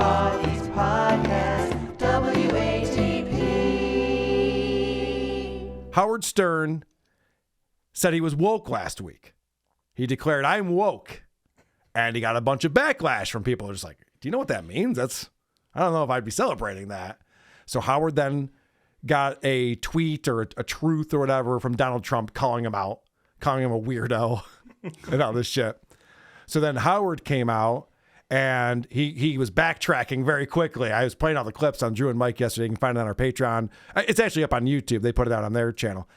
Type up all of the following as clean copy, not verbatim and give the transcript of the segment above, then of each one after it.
Bodies Podcast, WATP. Howard Stern said he was woke last week. He declared, "I'm woke." And he got a bunch of backlash from people who are just like, do you know what that means? I don't know if I'd be celebrating that. So Howard then got a tweet or a truth or whatever from Donald Trump calling him out, calling him a weirdo and all this shit. So then Howard came out and he was backtracking very quickly. I was playing all the clips on Drew and Mike yesterday. You can find it on our Patreon. It's actually up on YouTube. They put it out on their channel.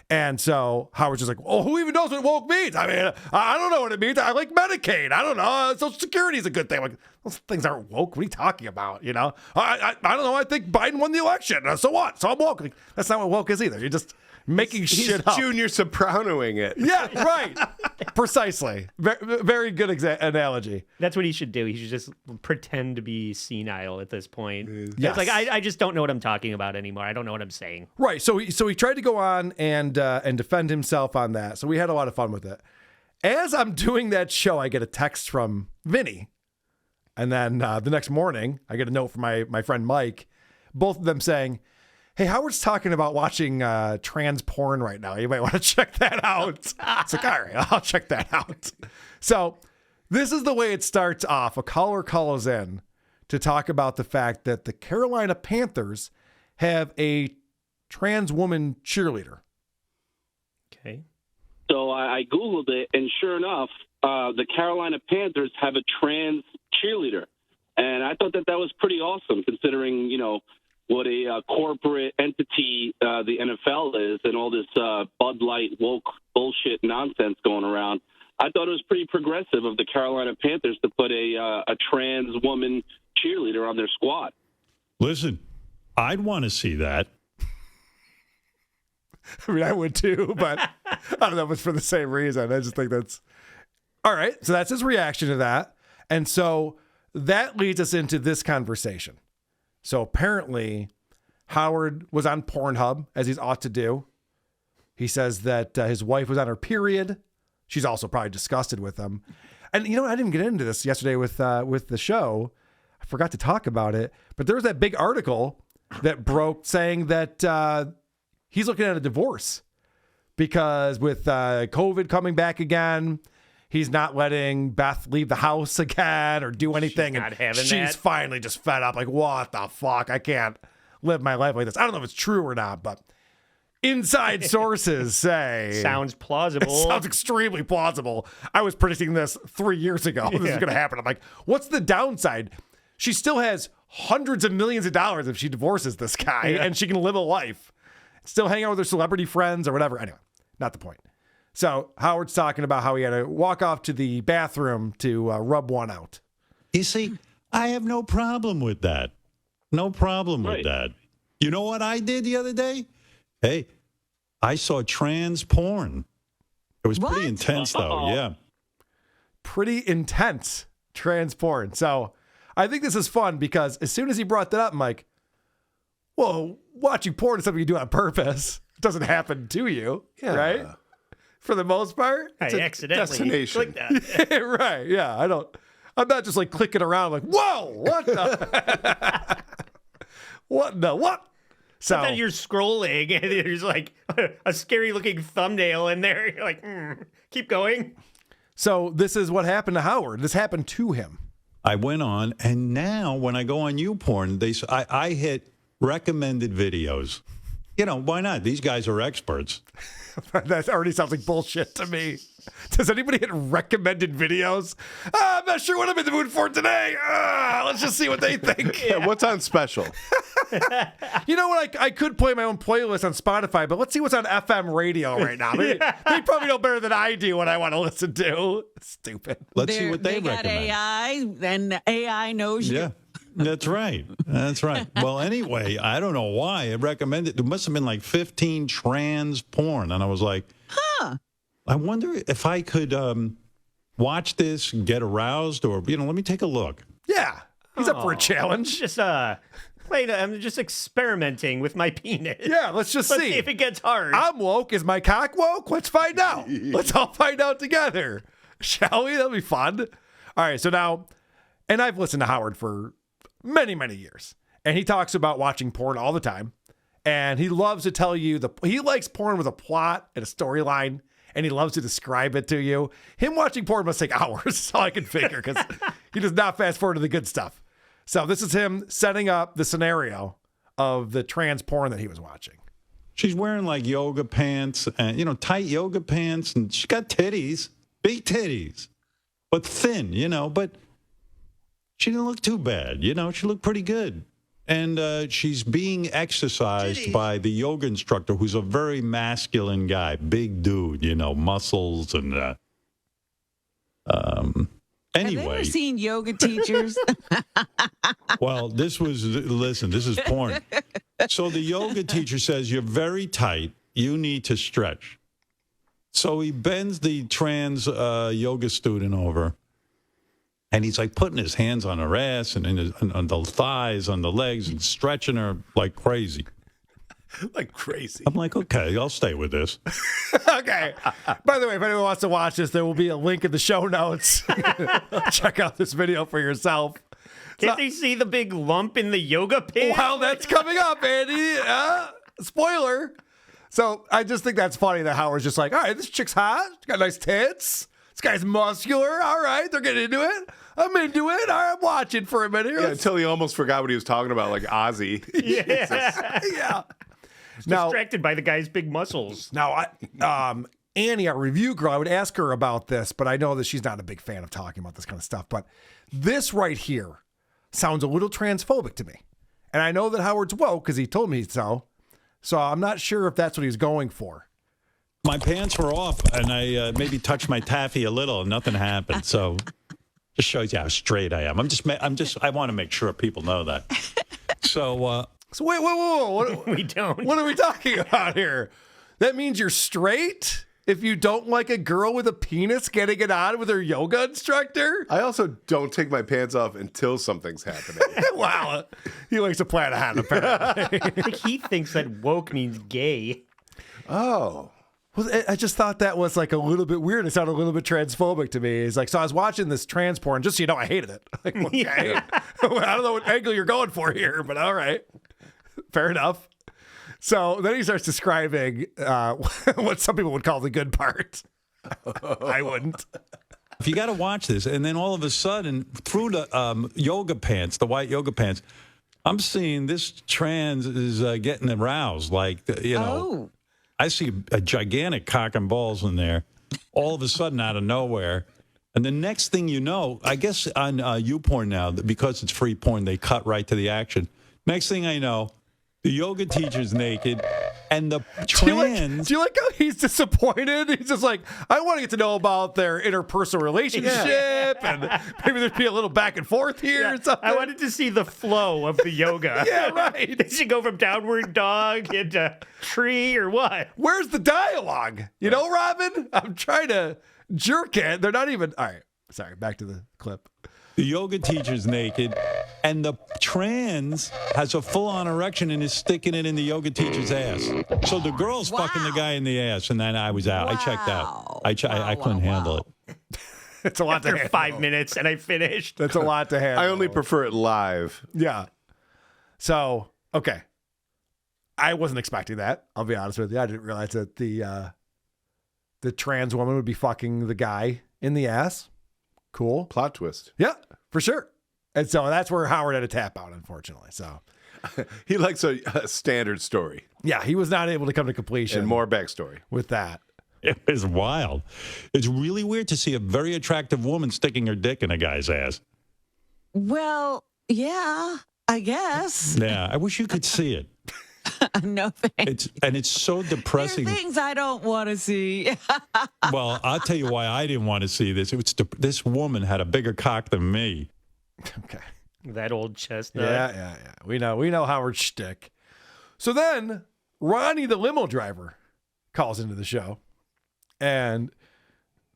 And so Howard's just like, oh, who even knows what woke means? I mean, I don't know what it means. I like Medicaid. I don't know. Social Security is a good thing. I'm like, those things aren't woke. What are you talking about? You know, I don't know. I think Biden won the election. So what? So I'm woke. Like, that's not what woke is either. You're just making shit up. Junior Sopranoing it. Yeah, right. Precisely. Very good analogy. That's what he should do. He should just pretend to be senile at this point. Yes. It's like, I just don't know what I'm talking about anymore. I don't know what I'm saying. Right. So he tried to go on and defend himself on that. So we had a lot of fun with it. As I'm doing that show, I get a text from Vinny. And then the next morning, I get a note from my friend Mike, both of them saying, hey, Howard's talking about watching trans porn right now. You might want to check that out. It's like, all right, I'll check that out. So this is the way it starts off. A caller calls in to talk about the fact that the Carolina Panthers have a trans woman cheerleader. Okay. So I Googled it, and sure enough, the Carolina Panthers have a trans cheerleader. And I thought that was pretty awesome, considering, you know, what a corporate entity the NFL is and all this Bud Light woke bullshit nonsense going around. I thought it was pretty progressive of the Carolina Panthers to put a trans woman cheerleader on their squad. Listen, I'd want to see that. I mean, I would too, but I don't know if it's for the same reason. I just think that's... All right, so that's his reaction to that. And so that leads us into this conversation. So apparently, Howard was on Pornhub, as he's ought to do. He says that his wife was on her period. She's also probably disgusted with him. And you know what? I didn't get into this yesterday with the show. I forgot to talk about it. But there was that big article that broke saying that he's looking at a divorce because with COVID coming back again, he's not letting Beth leave the house again or do anything. She's finally just fed up. Like, what the fuck? I can't live my life like this. I don't know if it's true or not, but inside sources say... Sounds plausible. It sounds extremely plausible. I was predicting this 3 years ago. This is going to happen. I'm like, what's the downside? She still has hundreds of millions of dollars if she divorces this guy, and she can live a life. Still hang out with her celebrity friends or whatever. Anyway, not the point. So Howard's talking about how he had to walk off to the bathroom to rub one out. You see, I have no problem with that. No problem with that. You know what I did the other day? Hey, I saw trans porn. It was pretty intense, though. Yeah. Pretty intense trans porn. So I think this is fun because as soon as he brought that up, I'm like, well, watching porn is something you do on purpose. It doesn't happen to you, right? For the most part, it's accidentally destination. Click that. Right? Yeah, I'm not just like clicking around like, whoa, what the, what? So then you're scrolling and there's like a scary looking thumbnail in there. You're like, keep going. So this is what happened to Howard. This happened to him. I went on, and now when I go on YouPorn, I hit recommended videos. You know, why not? These guys are experts. That already sounds like bullshit to me. Does anybody hit recommended videos? I'm not sure what I'm in the mood for today. Let's just see what they think. Yeah, what's on special? You know what? I could play my own playlist on Spotify, but let's see what's on FM radio right now. They probably know better than I do what I want to listen to. Stupid. Let's see what they recommend. They got AI, and AI knows you. Yeah. That's right. That's right. Well, anyway, I don't know why it recommended. There must have been like 15 trans porn. And I was like, I wonder if I could watch this and get aroused or, let me take a look. Yeah. He's up for a challenge. Just I'm just experimenting with my penis. Yeah, let's see if it gets hard. I'm woke. Is my cock woke? Let's find out. Let's all find out together. Shall we? That'll be fun. All right. So now, and I've listened to Howard for many, many years. And he talks about watching porn all the time. And he loves to tell you he likes porn with a plot and a storyline, and he loves to describe it to you. Him watching porn must take hours, is all I can figure, because he does not fast forward to the good stuff. So this is him setting up the scenario of the trans porn that he was watching. She's wearing like yoga pants and, tight yoga pants, and she's got titties, big titties, but thin, but she didn't look too bad. She looked pretty good. And she's being exercised by the yoga instructor, who's a very masculine guy, big dude, muscles and Have you anyway. ever seen yoga teachers? Well, this is porn. So the yoga teacher says, you're very tight. You need to stretch. So he bends the trans yoga student over. And he's like putting his hands on her ass and on the thighs, on the legs, and stretching her like crazy. Like crazy. I'm like, okay, I'll stay with this. Okay. By the way, if anyone wants to watch this, there will be a link in the show notes. Check out this video for yourself. Can't they see the big lump in the yoga pants? Well, that's coming up, Andy. Spoiler. So I just think that's funny that Howard's just like, all right, this chick's hot. She's got nice tits. This guy's muscular. All right, they're getting into it. I'm into it. All right, I'm watching for a minute. Yeah, until he almost forgot what he was talking about, like Ozzy. Yeah. Now, Distracted by the guy's big muscles. Now, Annie, our review girl, I would ask her about this, but I know that she's not a big fan of talking about this kind of stuff. But this right here sounds a little transphobic to me. And I know that Howard's woke because he told me so. So I'm not sure if that's what he's going for. My pants were off, and I maybe touched my taffy a little, and nothing happened. So just shows you how straight I am. I want to make sure people know that. So wait, what, We don't. what are we talking about here? That means you're straight if you don't like a girl with a penis getting it on with her yoga instructor? I also don't take my pants off until something's happening. Wow. He likes to plan ahead, apparently. I think he thinks that woke means gay. Oh. Well, I just thought that was like a little bit weird. It sounded a little bit transphobic to me. It's like, so I was watching this trans porn, just so you know, I hated it. Like, okay. I don't know what angle you're going for here, but all right. Fair enough. So then he starts describing what some people would call the good part. I wouldn't. if you got to watch this, and then all of a sudden, through the yoga pants, the white yoga pants, I'm seeing this trans is getting aroused. Like, I see a gigantic cock and balls in there all of a sudden out of nowhere. And the next thing you know, I guess on YouPorn now, because it's free porn, they cut right to the action. Next thing I know, the yoga teacher's naked, and the trans... Do you like how he's disappointed? He's just like, I want to get to know about their interpersonal relationship, and maybe there'd be a little back and forth here or something. I wanted to see the flow of the yoga. Yeah, right. Did she go from downward dog into tree or what? Where's the dialogue? You know, Robin? I'm trying to jerk it. They're not even... All right. Sorry, back to the clip. The yoga teacher's naked, and the trans has a full-on erection and is sticking it in the yoga teacher's ass. So the girl's fucking the guy in the ass, and then I was out. I checked out. I couldn't handle it. It's a lot to After handle. 5 minutes, and I finished. That's a lot to handle. I only prefer it live. Yeah. So, okay. I wasn't expecting that. I'll be honest with you. I didn't realize that the trans woman would be fucking the guy in the ass. Cool. Plot twist. Yeah, for sure. And so that's where Howard had a tap out, unfortunately. So, He likes a standard story yeah, he was not able to come to completion and more backstory. with that. It was wild. It's really weird to see a very attractive woman sticking her dick in a guy's ass. Well, yeah, I guess. Yeah, I wish you could see it. No thanks. It's so depressing. There's things I don't want to see. Well, I'll tell you why I didn't want to see this. This woman had a bigger cock than me. Okay. That old chestnut. Yeah. We know Howard's shtick. So then Ronnie, the limo driver, calls into the show. And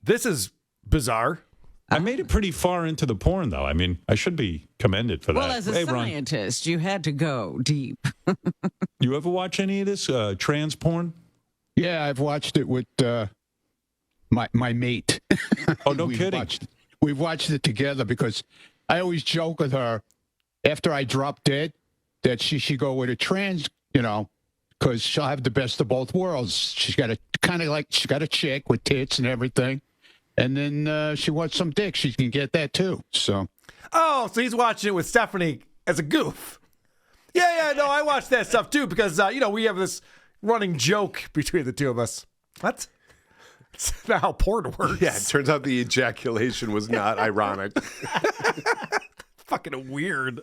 this is bizarre. I made it pretty far into the porn, though. I mean, I should be commended for Well, that. as a Hey, Ron, scientist, you had to go deep. you ever watch any of this trans porn? Yeah, I've watched it with my mate. Oh, no kidding. We've watched it together because I always joke with her after I drop dead, that she should go with a trans, because she'll have the best of both worlds. She's got she got a chick with tits and everything. And then she wants some dick. She can get that too. So. Oh, so he's watching it with Stephanie as a goof. Yeah, no, I watched that stuff too because, we have this running joke between the two of us. What? That's not how porn works. Yeah, it turns out the ejaculation was not ironic. Fucking weird.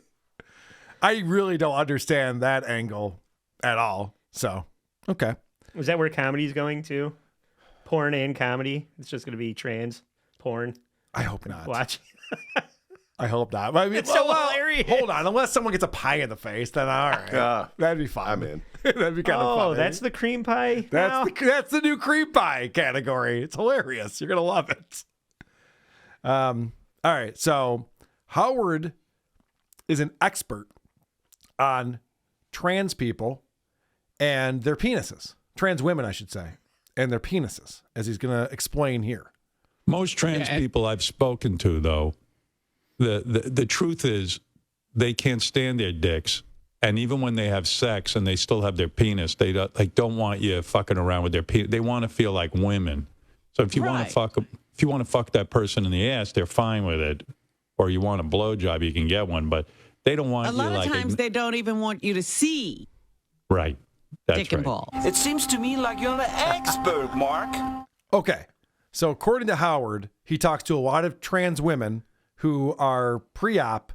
I really don't understand that angle at all. So, okay. Is that where comedy's going to? Porn and comedy? It's just going to be trans porn? I hope not. Watch. I hope not. I mean, It's so hilarious. Hold on. Unless someone gets a pie in the face, then all right. That'd be fun. I'm in. That'd be kind of fun. Oh, that's the cream pie? That's the new cream pie category. It's hilarious. You're going to love it. All right. So Howard is an expert on trans people and their penises. Trans women, I should say, and their penises, as he's going to explain here. Most trans people I've spoken to, though, the truth is they can't stand their dicks. And even when they have sex and they still have their penis, they don't want you fucking around with their penis. They want to feel like women. So if you want to fuck that person in the ass, they're fine with it. Or you want a blowjob, you can get one. But they don't want A lot of times they don't even want you to see. Right. That's dick and right. balls. It seems to me like you're an expert, Mark. Okay. So according to Howard, he talks to a lot of trans women who are pre-op,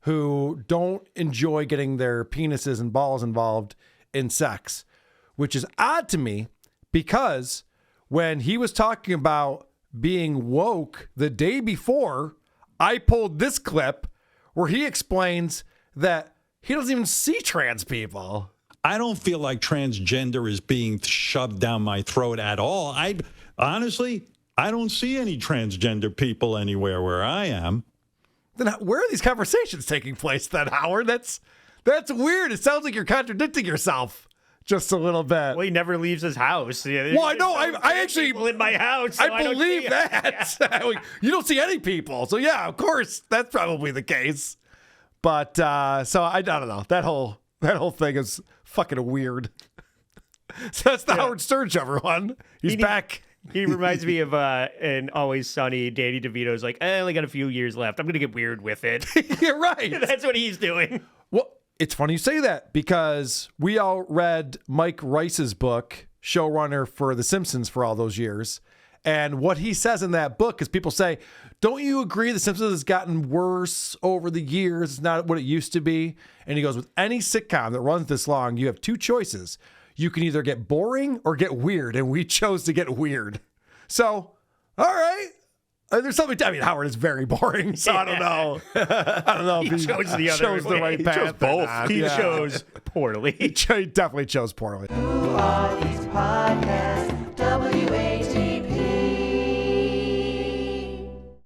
who don't enjoy getting their penises and balls involved in sex, which is odd to me because when he was talking about being woke the day before, I pulled this clip where he explains that he doesn't even see trans people. I don't feel like transgender is being shoved down my throat at all. Honestly, I don't see any transgender people anywhere where I am. Then where are these conversations taking place then, Howard? That's weird. It sounds like you're contradicting yourself just a little bit. Well, he never leaves his house. Yeah, Well, I know. I actually people in my house. So I believe that. You don't see any people. So yeah, of course, that's probably the case. But so I don't know. That whole thing is fucking weird. So that's the Howard Stern show, everyone. He's back. He reminds me of in Always Sunny, Danny DeVito's like, I only got a few years left. I'm going to get weird with it. You're right. That's what he's doing. Well, it's funny you say that because we all read Mike Rice's book, showrunner for The Simpsons for all those years. And what he says in that book is people say, don't you agree The Simpsons has gotten worse over the years? It's not what it used to be. And he goes, with any sitcom that runs this long, you have two choices. You can either get boring or get weird, and we chose to get weird. So, all right. There's something. I mean, Howard is very boring, so I don't know. I don't know if he chose the other chose the way. right path. chose both. or not. He Yeah. chose poorly. He definitely chose poorly. Who are these podcasts? WA